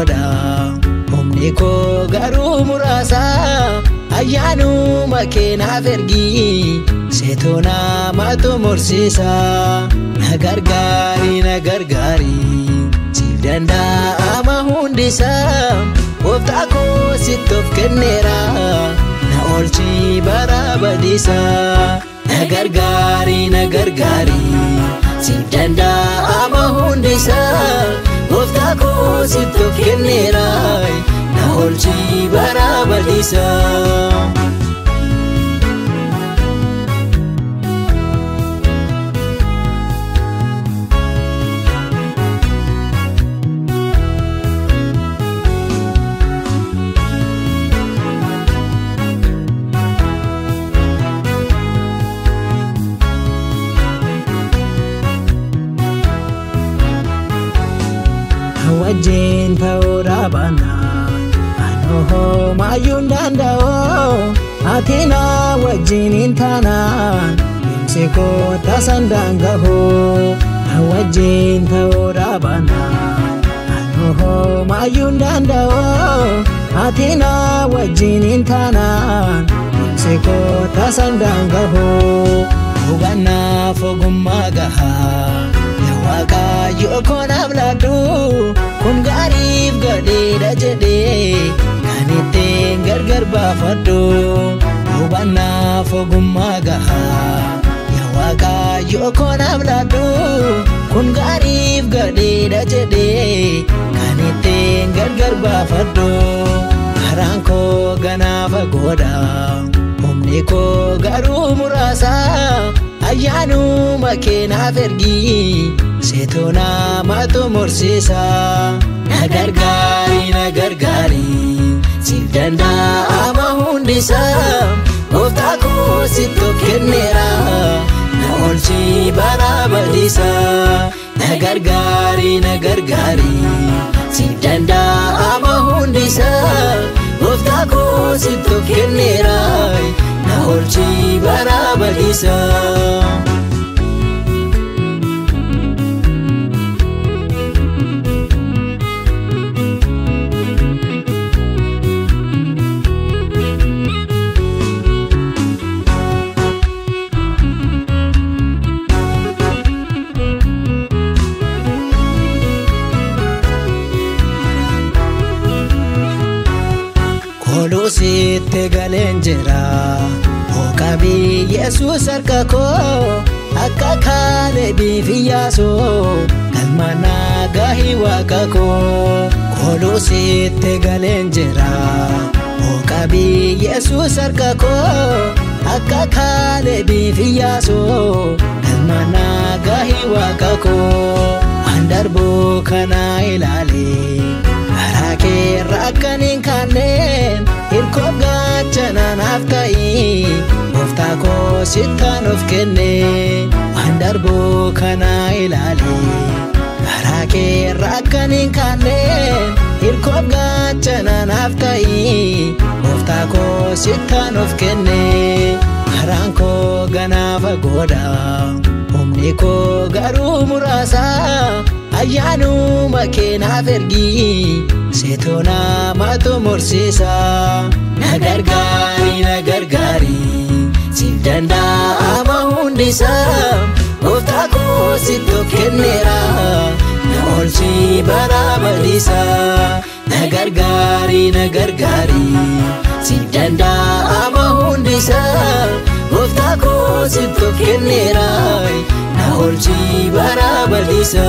goda humni koo garuu muraasa ayyaanuma kee naaf ergi seetona maatu mursiisa na gargaari siif danda'ama hundisa gooftaa koo sitti of kenneera na oolchi bara badiisa na gargaari siif danda'ama hundisa gooftaa koo sitti of kenneera na oolchi bara badiisa wajjin ta'uudha baannaan anoo maayuun danda'oo atina wajjin hin taanaan dhimsi koo tasan daangahoo wajjin ta'uudha baannaan anoo maayuun danda'oo atina wajjin hin taanaan dhimsi koo tasan daangahoo hubannaaf ogummaa gahaa Waaqayyo konaaf laaddu kun gaariif gadheedha jedhee kan ittiin gargar baafadhu hubannaaf ogummaa gahaa yaa Waaqayyo konaaf laaddu kun gaariif gadheedha jedhee kan ittiin gargar baafadhu karaan koo ganaafa godha humni koo garuu muraasa ayyaanuma kee naaf ergi seetona maatu mursiisa na gargaari siif danda'ama hundisa gooftaa koo sitti of kenneera na oolchi bara badiisa na gargaari siif danda'ama hundisa gooftaa koo sitti of kenneera na oolchi bara badiisa Sitte galenjera okabi Yesus harka koo akka Kaalebii fi Iyyaasuu galmana gahi waaqa koo koluu sitte galenjera okabi Yesus harka koo akka Kaalebii fi Iyyaasuu galmana gahi waaqa koo andarbo kana ilaalee karaa keerra akkaniin kanneen hirkoof gaachana naaf ta'i gooftaa koo sittaan of kenne waan darbuu kana ilaalee karaa keerra akkaniin kanneen hirkoof gaachana naaf ta'i gooftaa koo sittaan of kenne karaan koo ganaafa godha humni koo garuu muraasa ayyaanuma kee naaf ergi seetona maatu mursiisa na gargaari siif danda'ama hundisa gooftaa koo sitti of kenneera na oolchi bara badiisa na gargaari siif danda'ama hundisa gooftaa koo sitti of kenneera na oolchi bara badiisa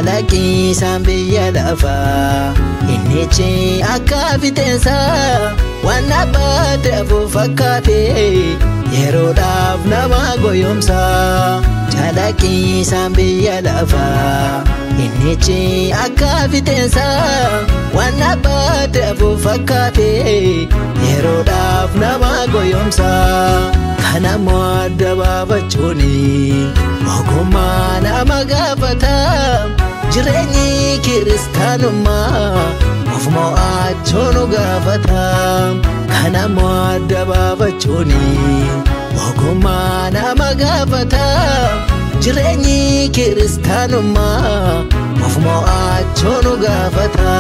Lagi sambiya lafa inichi akka fitensa waan abbaate afur fakkaate yeroodhaaf nama goyomsa. Lagi sambiya lafa innichi akka fixeensa waan dhaabbateef fakkaate yeroodhaaf nama goyoomsa kanammoo adda baafachuuni ogummaa nama gaafata jireenyi kiristaanummaa of mo'achuun gaafata kanammoo adda baafachuuni ogummaa nama gaafata jireenyi kiristaanummaa of mo'achuun gaafata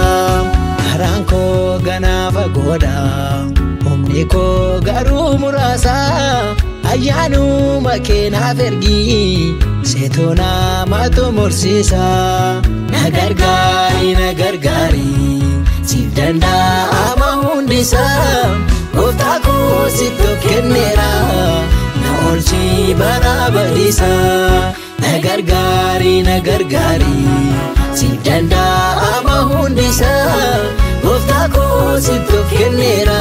karaan koo ganaafa godha humni koo garuu muraasa ayyaanuma keenaaf ergi seetoo namatu mursiisa na gargaari siif danda'ama hundisa gooftaa koo sitti of kenneera na oolchi bara badiisa na gargaari siif danda'ama hundisa gooftaa koo sitti of kenneera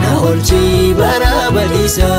na oolchi bara badiisa